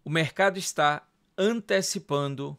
O mercado está antecipando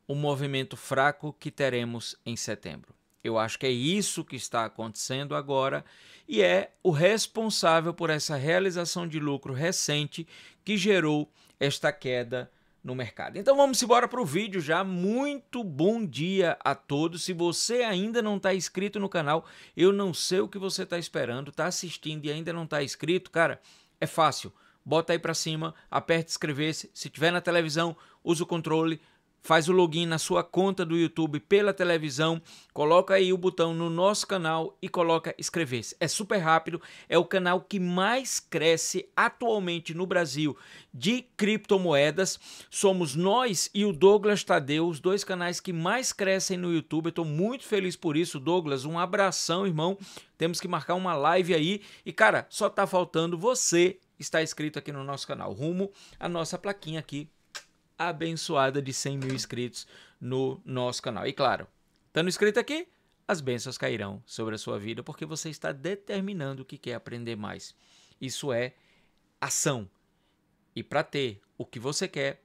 o movimento fraco que teremos em setembro. Eu acho que é isso que está acontecendo agora e é o responsável por essa realização de lucro recente que gerou esta queda no mercado. Então vamos embora para o vídeo já. Muito bom dia a todos. Se você ainda não está inscrito no canal, eu não sei o que você está esperando, está assistindo e ainda não está inscrito, cara, é fácil. Bota aí para cima, aperte inscrever-se. Se tiver na televisão, usa o controle, faz o login na sua conta do YouTube pela televisão, coloca aí o botão no nosso canal e coloca inscrever-se. É super rápido, é o canal que mais cresce atualmente no Brasil de criptomoedas. Somos nós e o Douglas Tadeu, os dois canais que mais crescem no YouTube. Eu estou muito feliz por isso, Douglas. Um abração, irmão. Temos que marcar uma live aí. E, cara, só tá faltando você estar inscrito aqui no nosso canal, rumo à nossa plaquinha aqui abençoada de 100 mil inscritos no nosso canal. E claro, estando inscrito aqui, as bênçãos cairão sobre a sua vida, porque você está determinando o que quer aprender mais. Isso é ação. E para ter o que você quer,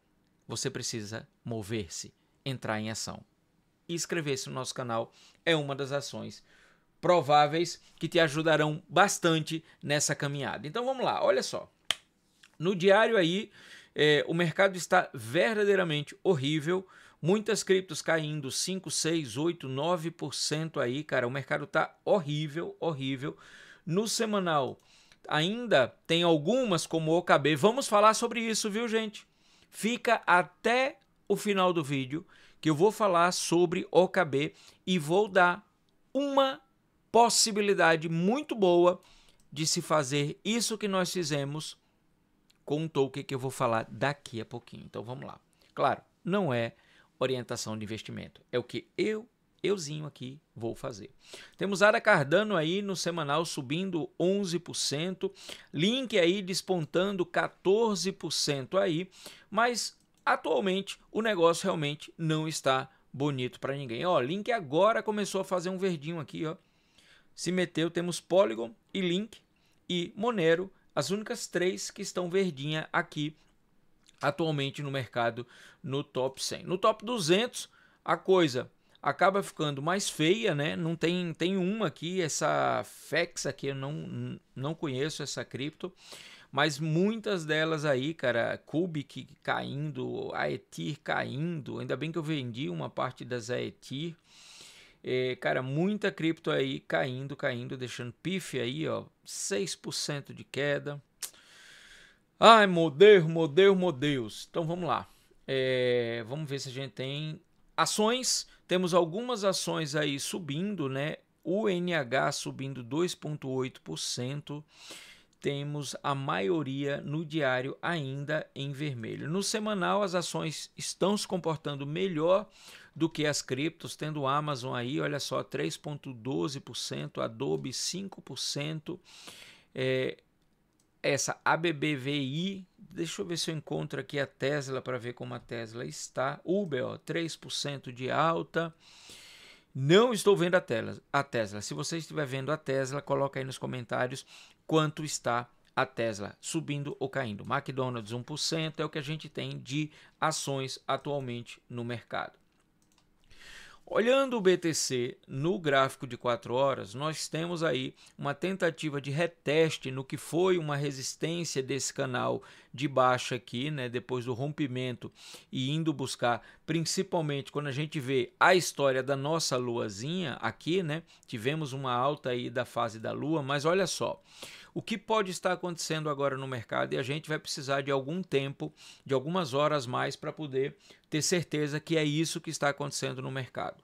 você precisa mover-se, entrar em ação. E inscrever-se no nosso canal é uma das ações prováveis que te ajudarão bastante nessa caminhada. Então vamos lá, olha só. No diário aí, o mercado está verdadeiramente horrível. Muitas criptos caindo 5, 6, 8, 9% aí, cara. O mercado está horrível, horrível. No semanal, ainda tem algumas como o OKB. Vamos falar sobre isso, viu, gente? Fica até o final do vídeo que eu vou falar sobre OKB e vou dar uma possibilidade muito boa de se fazer isso que nós fizemos com um token que eu vou falar daqui a pouquinho. Então vamos lá. Claro, não é orientação de investimento. É o que euzinho aqui vou fazer. Temos ADA Cardano aí no semanal subindo 11%. Link aí despontando 14% aí. Mas atualmente o negócio realmente não está bonito para ninguém. Ó, Link agora começou a fazer um verdinho aqui, ó. Se meteu, temos Polygon e Link e Monero, as únicas três que estão verdinha aqui atualmente no mercado no top 100. No top 200 a coisa acaba ficando mais feia, né? Não tem uma aqui, essa FEX aqui eu não conheço essa cripto, mas muitas delas aí, cara, Cubic caindo, Aetir caindo, ainda bem que eu vendi uma parte das Aetir. Cara, muita cripto aí caindo, deixando PIF aí, ó, 6% de queda. Ai, meu Deus. Então vamos lá. Vamos ver se a gente tem ações. Temos algumas ações aí subindo, né? O NH subindo 2,8%. Temos a maioria no diário ainda em vermelho. No semanal, as ações estão se comportando melhor do que as criptos, tendo Amazon aí, olha só, 3,12%, Adobe 5%, essa ABBVI, deixa eu ver se eu encontro aqui a Tesla para ver como a Tesla está, Uber, ó, 3% de alta. Não estou vendo a Tesla. Se você estiver vendo a Tesla, coloca aí nos comentários quanto está a Tesla, subindo ou caindo. McDonald's 1% é o que a gente tem de ações atualmente no mercado. Olhando o BTC no gráfico de 4 horas, nós temos aí uma tentativa de reteste no que foi uma resistência desse canal de baixa aqui, né, depois do rompimento e indo buscar, principalmente quando a gente vê a história da nossa luazinha aqui, né, tivemos uma alta aí da fase da lua, mas olha só, o que pode estar acontecendo agora no mercado e a gente vai precisar de algum tempo, de algumas horas mais para poder ter certeza que é isso que está acontecendo no mercado.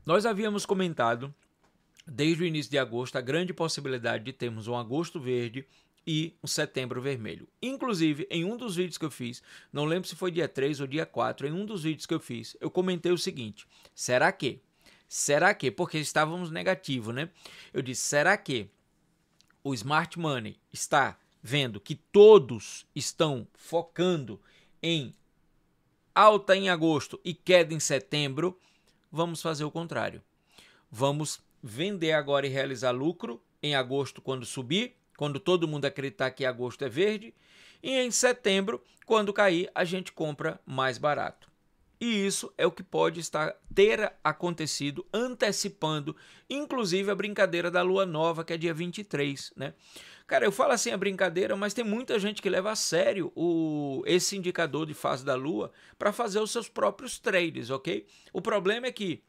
Nós havíamos comentado desde o início de agosto a grande possibilidade de termos um agosto verde e um setembro vermelho. Inclusive, em um dos vídeos que eu fiz, não lembro se foi dia 3 ou dia 4, em um dos vídeos que eu fiz, eu comentei o seguinte: será que? Porque estávamos negativo, né? Eu disse, será que o Smart Money está vendo que todos estão focando em alta em agosto e queda em setembro? Vamos fazer o contrário. Vamos vender agora e realizar lucro em agosto quando subir, quando todo mundo acreditar que agosto é verde, e em setembro, quando cair, a gente compra mais barato. E isso é o que pode ter acontecido, antecipando, inclusive, a brincadeira da lua nova, que é dia 23, né? Cara, eu falo assim a brincadeira, mas tem muita gente que leva a sério esse indicador de fase da lua para fazer os seus próprios trades, ok? O problema é que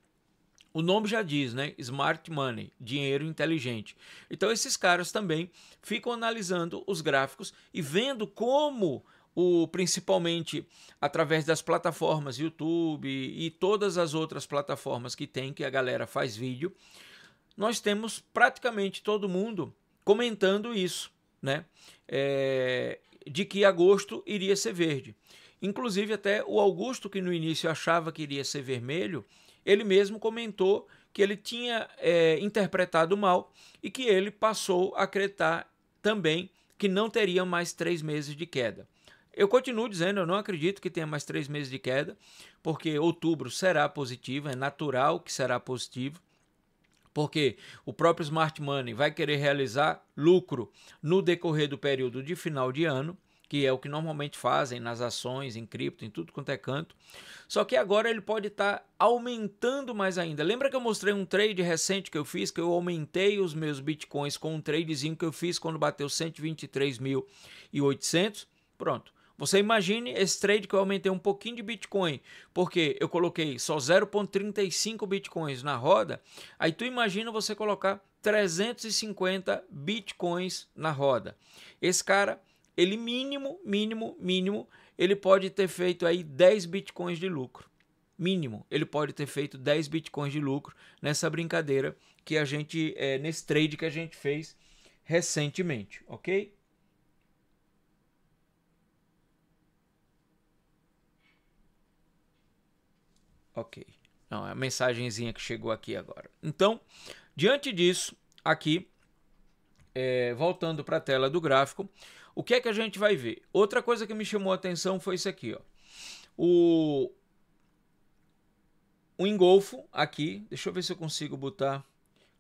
o nome já diz, né? Smart money, dinheiro inteligente. Então esses caras também ficam analisando os gráficos e vendo como principalmente através das plataformas YouTube e todas as outras plataformas que tem, que a galera faz vídeo, nós temos praticamente todo mundo comentando isso, né? De que agosto iria ser verde. Inclusive até o Augusto, que no início achava que iria ser vermelho, ele mesmo comentou que ele tinha interpretado mal e que ele passou a acreditar também que não teria mais 3 meses de queda. Eu continuo dizendo, eu não acredito que tenha mais 3 meses de queda, porque outubro será positivo, é natural que será positivo, porque o próprio Smart Money vai querer realizar lucro no decorrer do período de final de ano, que é o que normalmente fazem nas ações, em cripto, em tudo quanto é canto. Só que agora ele pode estar aumentando mais ainda. Lembra que eu mostrei um trade recente que eu fiz, que eu aumentei os meus bitcoins com um tradezinho que eu fiz quando bateu 123.800? Pronto. Você imagine esse trade que eu aumentei um pouquinho de Bitcoin, porque eu coloquei só 0,35 Bitcoins na roda, aí tu imagina você colocar 350 Bitcoins na roda. Esse cara, ele mínimo, ele pode ter feito aí 10 Bitcoins de lucro. Mínimo, ele pode ter feito 10 Bitcoins de lucro nessa brincadeira que a gente, nesse trade que a gente fez recentemente, ok? Ok. Não, é a mensagenzinha que chegou aqui agora. Então, diante disso, aqui, voltando para a tela do gráfico, o que é que a gente vai ver? Outra coisa que me chamou a atenção foi isso aqui, ó. O engolfo aqui, deixa eu ver se eu consigo botar.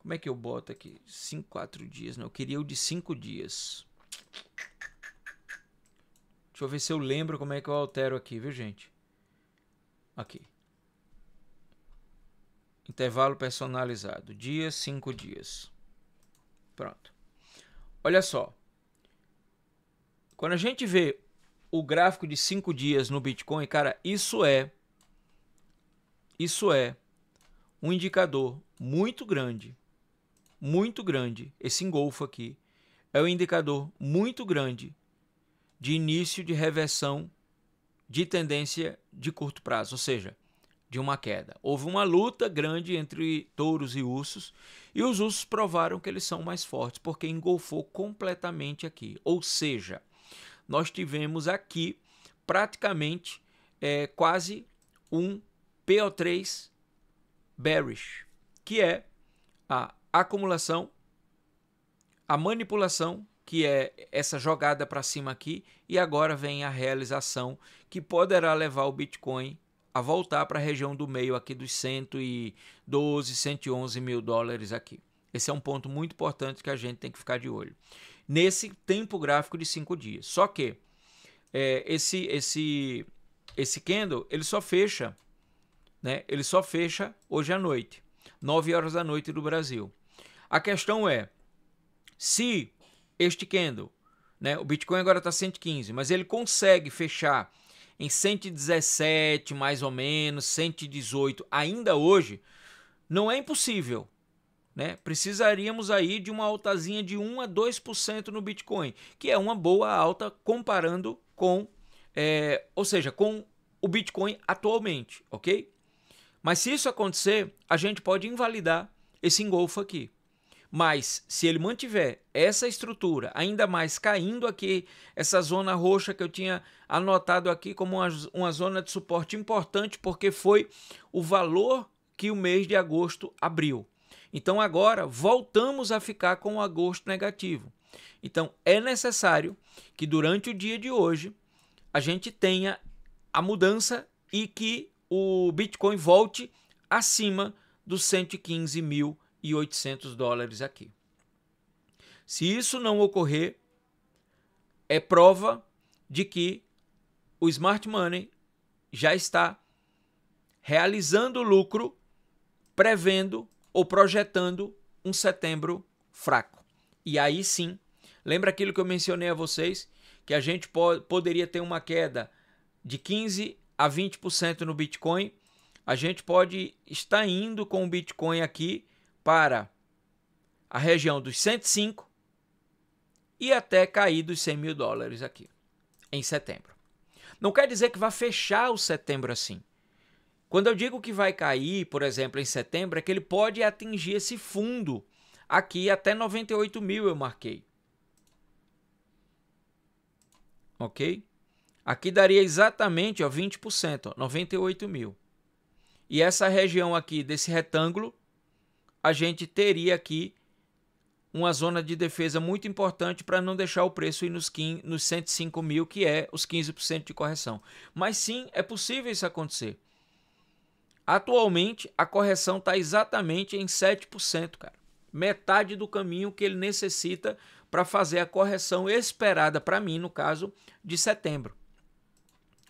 Como é que eu boto aqui? 4 dias, não. Eu queria o de 5 dias. Deixa eu ver se eu lembro como é que eu altero aqui, viu, gente? Aqui. Intervalo personalizado. Dia, 5 dias. Pronto. Olha só. Quando a gente vê o gráfico de 5 dias no Bitcoin, cara, isso é um indicador muito grande. Muito grande. Esse engolfo aqui é um indicador muito grande de início de reversão de tendência de curto prazo, ou seja, de uma queda. Houve uma luta grande entre touros e ursos, e os ursos provaram que eles são mais fortes, porque engolfou completamente aqui. Ou seja, nós tivemos aqui praticamente quase um PO3 bearish, que é a acumulação, a manipulação, que é essa jogada para cima aqui, e agora vem a realização, que poderá levar o Bitcoin a voltar para a região do meio aqui dos 112, 111 mil dólares aqui. Esse é um ponto muito importante que a gente tem que ficar de olho. Nesse tempo gráfico de 5 dias. Só que esse candle, ele só fecha, né? Ele só fecha hoje à noite, 9 horas da noite do Brasil. A questão é, se este candle, né, o Bitcoin agora está 115, mas ele consegue fechar em 117, mais ou menos, 118 ainda hoje, não é impossível, né? Precisaríamos aí de uma altazinha de 1 a 2% no Bitcoin, que é uma boa alta comparando com, ou seja, com o Bitcoin atualmente, ok? Mas se isso acontecer, a gente pode invalidar esse engolfo aqui. Mas se ele mantiver essa estrutura, ainda mais caindo aqui, essa zona roxa que eu tinha anotado aqui como uma zona de suporte importante, porque foi o valor que o mês de agosto abriu. Então agora voltamos a ficar com o agosto negativo. Então é necessário que durante o dia de hoje a gente tenha a mudança e que o Bitcoin volte acima dos 115.800 dólares aqui. Se isso não ocorrer, é prova de que o smart money já está realizando lucro, prevendo ou projetando um setembro fraco. E aí sim, lembra aquilo que eu mencionei a vocês, que a gente poderia ter uma queda de 15 a 20% no Bitcoin? A gente pode estar indo com o Bitcoin aqui para a região dos 105 e até cair dos 100 mil dólares aqui em setembro. Não quer dizer que vai fechar o setembro assim. Quando eu digo que vai cair, por exemplo, em setembro, é que ele pode atingir esse fundo aqui até 98 mil eu marquei. Ok? Aqui daria exatamente 20%, 98 mil. E essa região aqui desse retângulo, a gente teria aqui uma zona de defesa muito importante para não deixar o preço ir nos 105 mil, que é os 15% de correção. Mas sim, é possível isso acontecer. Atualmente, a correção está exatamente em 7%, cara. Metade do caminho que ele necessita para fazer a correção esperada, para mim, no caso, de setembro.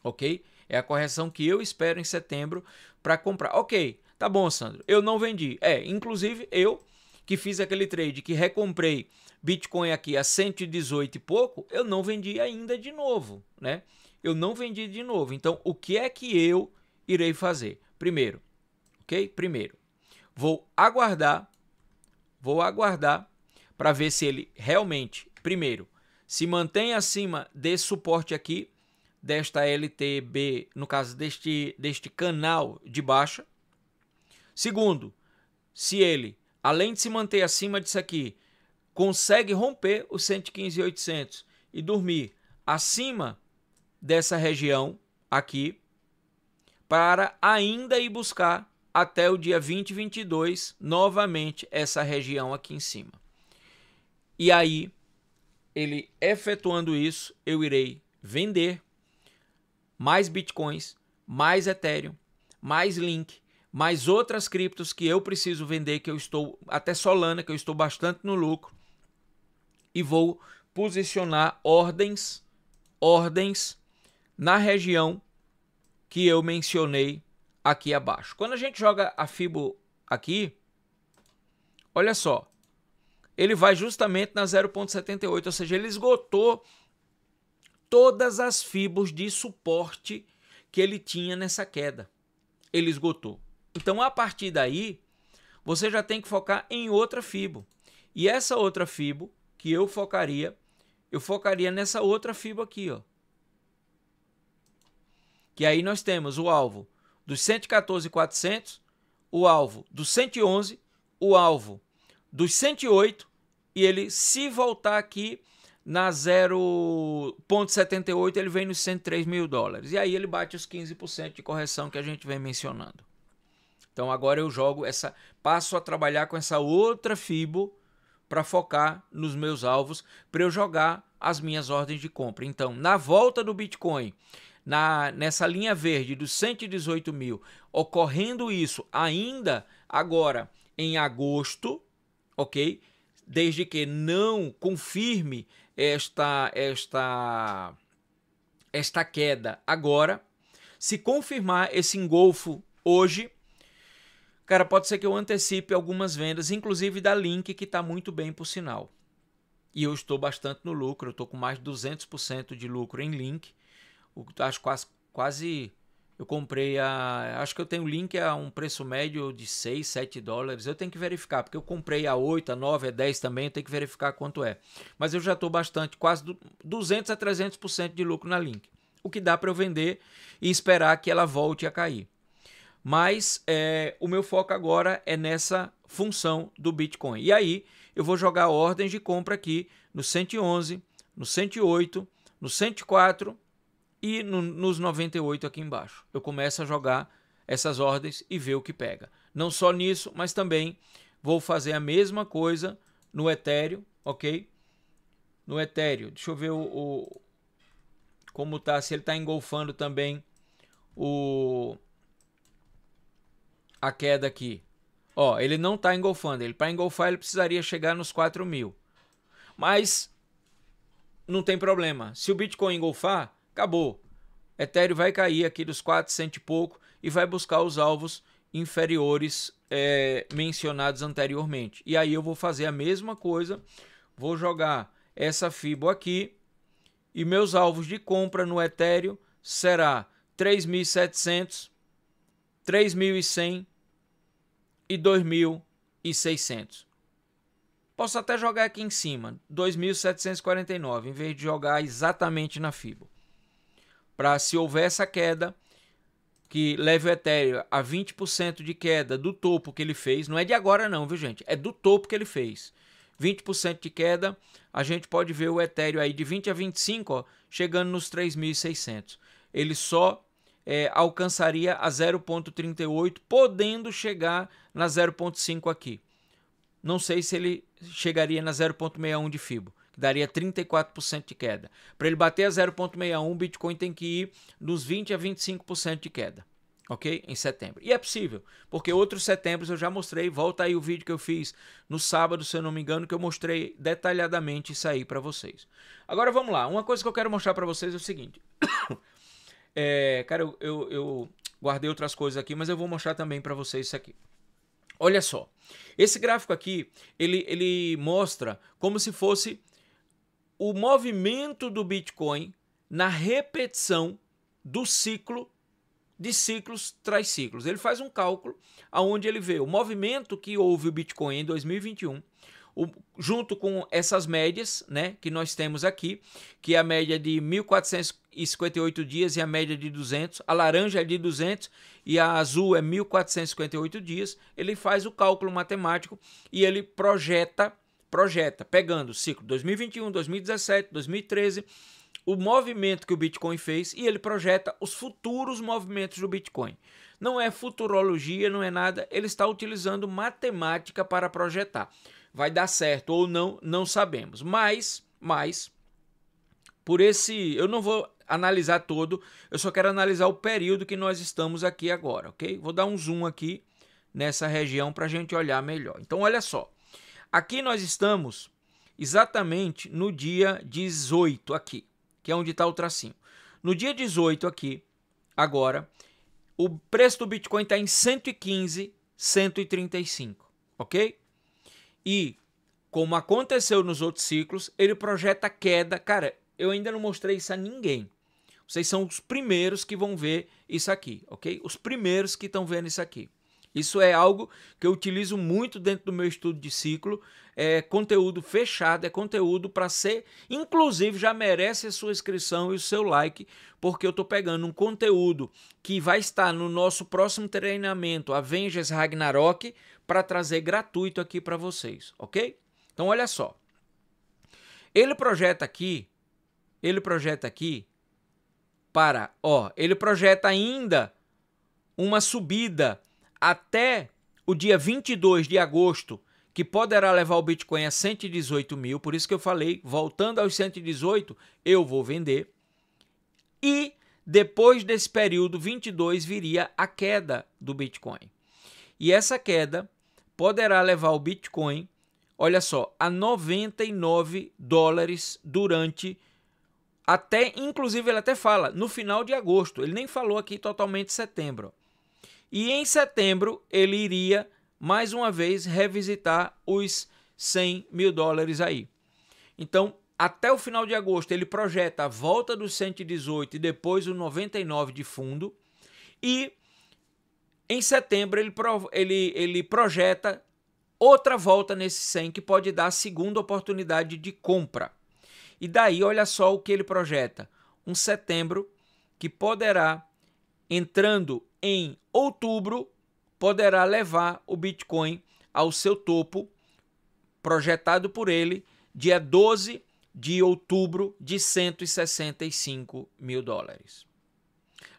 Ok? É a correção que eu espero em setembro para comprar. Ok, tá bom, Sandro. Eu não vendi. Inclusive eu que fiz aquele trade que recomprei Bitcoin aqui a 118 e pouco, eu não vendi ainda de novo, né? Eu não vendi de novo. Então, o que é que eu irei fazer? Primeiro, ok? Primeiro, vou aguardar para ver se ele realmente, primeiro, se mantém acima desse suporte aqui, desta LTB, no caso deste canal de baixa. Segundo, se ele, além de se manter acima disso aqui, consegue romper os 115.800 e dormir acima dessa região aqui, para ainda ir buscar até o dia 2022 novamente essa região aqui em cima. E aí, ele efetuando isso, eu irei vender mais Bitcoins, mais Ethereum, mais Link, mais outras criptos que eu preciso vender, que eu estou, até Solana, que eu estou bastante no lucro, e vou posicionar ordens na região que eu mencionei aqui abaixo. Quando a gente joga a Fibo aqui, olha só, ele vai justamente na 0,78, ou seja, ele esgotou todas as fibos de suporte que ele tinha nessa queda. Ele esgotou. Então, a partir daí, você já tem que focar em outra fibo. E essa outra fibo que eu focaria nessa outra fibo aqui, ó. Que aí nós temos o alvo dos 114.400, o alvo dos 111, o alvo dos 108, e ele, se voltar aqui na 0,78, ele vem nos 103 mil dólares. E aí ele bate os 15% de correção que a gente vem mencionando. Então agora eu passo a trabalhar com essa outra fibo para focar nos meus alvos, para eu jogar as minhas ordens de compra. Então, na volta do Bitcoin, nessa linha verde dos 118 mil, ocorrendo isso ainda agora em agosto, ok? Desde que não confirme esta queda agora. Se confirmar esse engolfo hoje, cara, pode ser que eu antecipe algumas vendas, inclusive da Link, que está muito bem por sinal. E eu estou bastante no lucro, eu estou com mais de 200% de lucro em Link. Acho quase eu comprei acho que eu tenho Link a um preço médio de 6, 7 dólares. Eu tenho que verificar, porque eu comprei a 8, a 9, a 10 também, eu tenho que verificar quanto é. Mas eu já estou bastante, quase 200 a 300% de lucro na Link. O que dá para eu vender e esperar que ela volte a cair. Mas o meu foco agora é nessa função do Bitcoin. E aí eu vou jogar ordens de compra aqui no 111, no 108, no 104 e nos 98 aqui embaixo. Eu começo a jogar essas ordens e ver o que pega. Não só nisso, mas também vou fazer a mesma coisa no Ethereum, ok? No Ethereum, deixa eu ver como tá, se ele está engolfando também a queda aqui. Ó, ele não está engolfando. Ele, para engolfar, ele precisaria chegar nos 4 mil. Mas não tem problema. Se o Bitcoin engolfar, acabou. Ethereum vai cair aqui dos 400 e pouco e vai buscar os alvos inferiores mencionados anteriormente. E aí eu vou fazer a mesma coisa, vou jogar essa FIBO aqui e meus alvos de compra no Ethereum será 3.700, 3.100 e 2.600. Posso até jogar aqui em cima, 2.749, em vez de jogar exatamente na FIBO. Para se houver essa queda, que leve o Ethereum a 20% de queda do topo que ele fez, não é de agora não, viu gente? É do topo que ele fez. 20% de queda, a gente pode ver o Ethereum aí de 20 a 25, ó, chegando nos 3.600. Ele só alcançaria a 0.38, podendo chegar na 0.5 aqui. Não sei se ele chegaria na 0.61 de FIBO, que daria 34% de queda. Para ele bater a 0.61, o Bitcoin tem que ir nos 20 a 25% de queda, ok? Em setembro. E é possível, porque outros setembros eu já mostrei, volta aí o vídeo que eu fiz no sábado, se eu não me engano, que eu mostrei detalhadamente isso aí para vocês. Agora vamos lá, uma coisa que eu quero mostrar para vocês é o seguinte. Cara, eu guardei outras coisas aqui, mas eu vou mostrar também para vocês isso aqui. Olha só, esse gráfico aqui, ele mostra como se fosse o movimento do Bitcoin na repetição do ciclo, de ciclos tras ciclos. Ele faz um cálculo onde ele vê o movimento que houve o Bitcoin em 2021, junto com essas médias, né, que nós temos aqui, que é a média de 1.458 dias e a média de 200, a laranja é de 200 e a azul é 1.458 dias. Ele faz o cálculo matemático e ele projeta, pegando o ciclo 2021, 2017, 2013, o movimento que o Bitcoin fez, e ele projeta os futuros movimentos do Bitcoin. Não é futurologia, não é nada, ele está utilizando matemática para projetar. Vai dar certo ou não, não sabemos. Mas, por esse, eu não vou analisar todo, eu só quero analisar o período que nós estamos aqui agora, ok? Vou dar um zoom aqui nessa região para a gente olhar melhor. Então, olha só. Aqui nós estamos exatamente no dia 18 aqui, que é onde está o tracinho. No dia 18 aqui, agora, o preço do Bitcoin está em 115, 135, ok? E, como aconteceu nos outros ciclos, ele projeta queda. Cara, eu ainda não mostrei isso a ninguém. Vocês são os primeiros que vão ver isso aqui, ok? Os primeiros que estão vendo isso aqui. Isso é algo que eu utilizo muito dentro do meu estudo de ciclo. É conteúdo fechado, é conteúdo para ser... Inclusive, já merece a sua inscrição e o seu like, porque eu estou pegando um conteúdo que vai estar no nosso próximo treinamento, Avengers Ragnarok, para trazer gratuito aqui para vocês, ok? Então, olha só. Ele projeta aqui ele projeta ainda uma subida até o dia 22 de agosto, que poderá levar o Bitcoin a 118 mil, por isso que eu falei, voltando aos 118, eu vou vender. E depois desse período 22 viria a queda do Bitcoin. E essa queda poderá levar o Bitcoin, olha só, a 99 dólares durante... Até, inclusive, ele até fala, no final de agosto. Ele nem falou aqui totalmente setembro. E em setembro, ele iria, mais uma vez, revisitar os 100 mil dólares aí. Então, até o final de agosto, ele projeta a volta dos 118 e depois o 99 de fundo. E em setembro, ele projeta outra volta nesse 100, que pode dar a segunda oportunidade de compra. E daí, olha só o que ele projeta. Um setembro que poderá, entrando em outubro, poderá levar o Bitcoin ao seu topo, projetado por ele, dia 12 de outubro, de 165 mil dólares.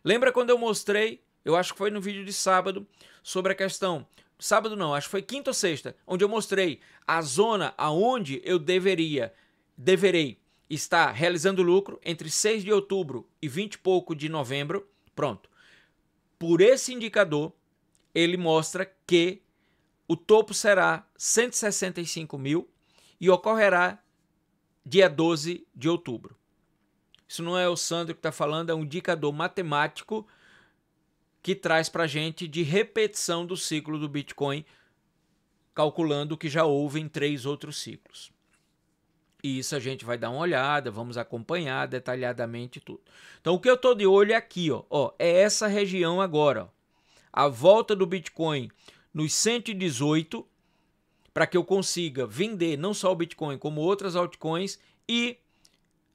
Lembra quando eu mostrei, eu acho que foi no vídeo de sábado, sobre a questão... Sábado não, acho que foi quinta ou sexta, onde eu mostrei a zona aonde eu deverei está realizando lucro entre 6 de outubro e 20 e pouco de novembro. Pronto. Por esse indicador, ele mostra que o topo será 165 mil e ocorrerá dia 12 de outubro. Isso não é o Sandro que está falando, é um indicador matemático que traz para a gente de repetição do ciclo do Bitcoin, calculando o que já houve em 3 outros ciclos. E isso a gente vai dar uma olhada, vamos acompanhar detalhadamente tudo. Então o que eu estou de olho é aqui, é essa região agora, ó. A volta do Bitcoin nos 118, para que eu consiga vender não só o Bitcoin, como outras altcoins, e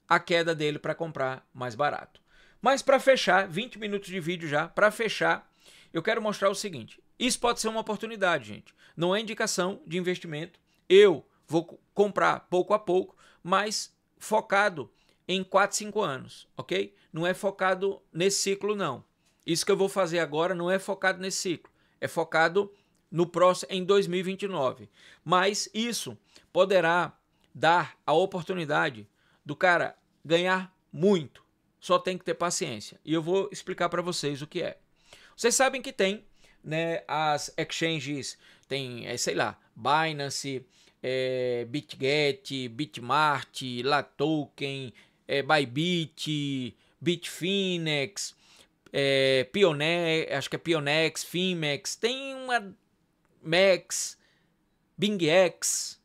a queda dele para comprar mais barato. Mas para fechar, 20 minutos de vídeo já, para fechar, eu quero mostrar o seguinte. Isso pode ser uma oportunidade, gente. Não é indicação de investimento. Eu vou comprar pouco a pouco, mas focado em 4, 5 anos, ok? Não é focado nesse ciclo, não. Isso que eu vou fazer agora não é focado nesse ciclo. É focado no próximo, em 2029. Mas isso poderá dar a oportunidade do cara ganhar muito. Só tem que ter paciência. E eu vou explicar para vocês o que é. Vocês sabem que tem, né, as exchanges, tem, sei lá, Binance, BitGet, Bitmart, LaToken, Bybit, Bitfinex, acho que é Pionex, Fimex, tem uma Max, BingX,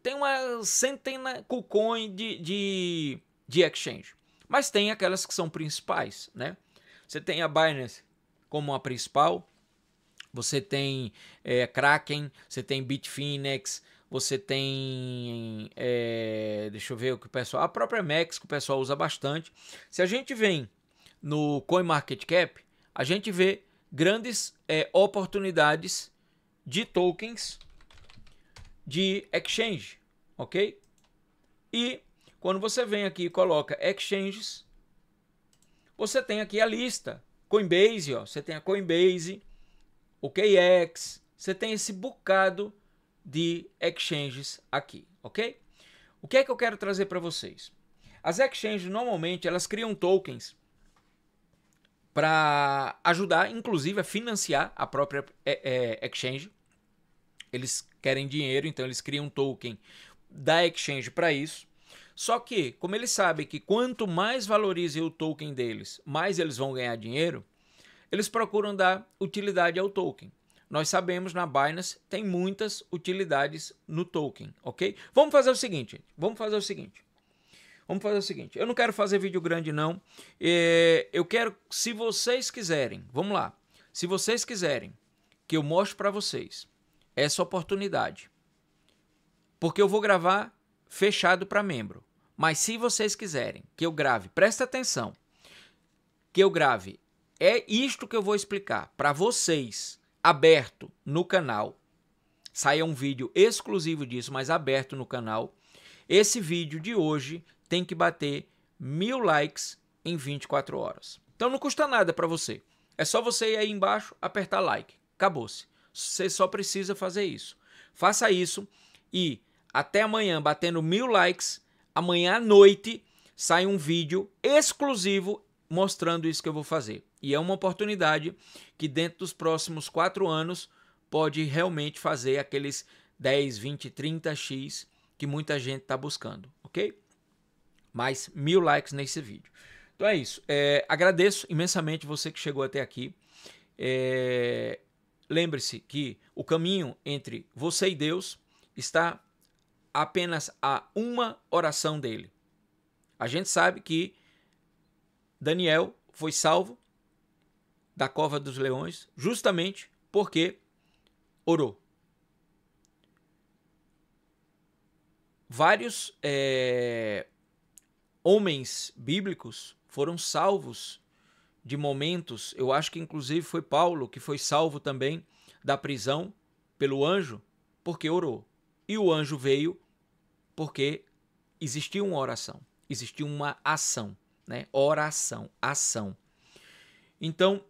tem uma centena KuCoin de exchange. Mas tem aquelas que são principais, né? Você tem a Binance como a principal, você tem Kraken, você tem Bitfinex, você tem, deixa eu ver o que o pessoal, a própria Max que o pessoal usa bastante. Se a gente vem no CoinMarketCap, a gente vê grandes oportunidades de tokens de exchange, ok? E quando você vem aqui e coloca exchanges, você tem aqui a lista. Coinbase, você tem a Coinbase, o KX, você tem esse bocado de exchanges aqui, ok? O que é que eu quero trazer para vocês? As exchanges, normalmente, elas criam tokens para ajudar, inclusive, a financiar a própria exchange. Eles querem dinheiro, então eles criam um token da exchange para isso. Só que, como eles sabem que quanto mais valorize o token deles, mais eles vão ganhar dinheiro, eles procuram dar utilidade ao token. Nós sabemos, na Binance, tem muitas utilidades no token, ok? Vamos fazer o seguinte, eu não quero fazer vídeo grande, não. Eu quero, se vocês quiserem, vamos lá. Se vocês quiserem que eu mostre para vocês essa oportunidade, porque eu vou gravar fechado para membro. Mas se vocês quiserem que eu grave, presta atenção, que eu grave, é isto que eu vou explicar para vocês, aberto no canal. Saia um vídeo exclusivo disso, mas aberto no canal. Esse vídeo de hoje tem que bater 1000 likes em 24 horas. Então não custa nada para você. É só você ir aí embaixo, apertar like. Acabou-se. Você só precisa fazer isso. Faça isso e até amanhã, batendo 1000 likes, amanhã à noite sai um vídeo exclusivo mostrando isso que eu vou fazer. E é uma oportunidade que dentro dos próximos 4 anos pode realmente fazer aqueles 10, 20, 30x que muita gente está buscando, ok? Mais 1000 likes nesse vídeo. Então é isso. Agradeço imensamente você que chegou até aqui. Lembre-se que o caminho entre você e Deus está apenas a uma oração dele. A gente sabe que Daniel foi salvo da cova dos leões justamente porque orou. Vários homens bíblicos foram salvos de momentos, eu acho que inclusive foi Paulo que foi salvo também da prisão pelo anjo porque orou. E o anjo veio porque existia uma oração, existia uma ação, né? Oração, ação. Então,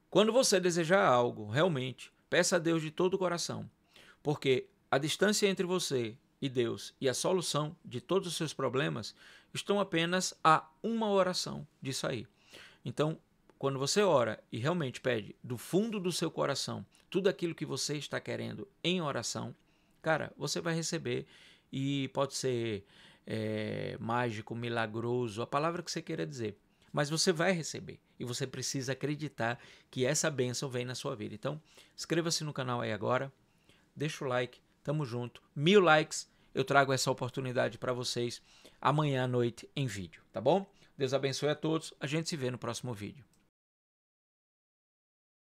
quando você desejar algo, realmente, peça a Deus de todo o coração, porque a distância entre você e Deus e a solução de todos os seus problemas estão apenas a uma oração disso aí. Então, quando você ora e realmente pede do fundo do seu coração tudo aquilo que você está querendo em oração, cara, você vai receber e pode ser mágico, milagroso, a palavra que você queira dizer. Mas você vai receber e você precisa acreditar que essa bênção vem na sua vida. Então, inscreva-se no canal aí agora, deixa o like, tamo junto. 1000 likes, eu trago essa oportunidade para vocês amanhã à noite em vídeo, tá bom? Deus abençoe a todos, a gente se vê no próximo vídeo.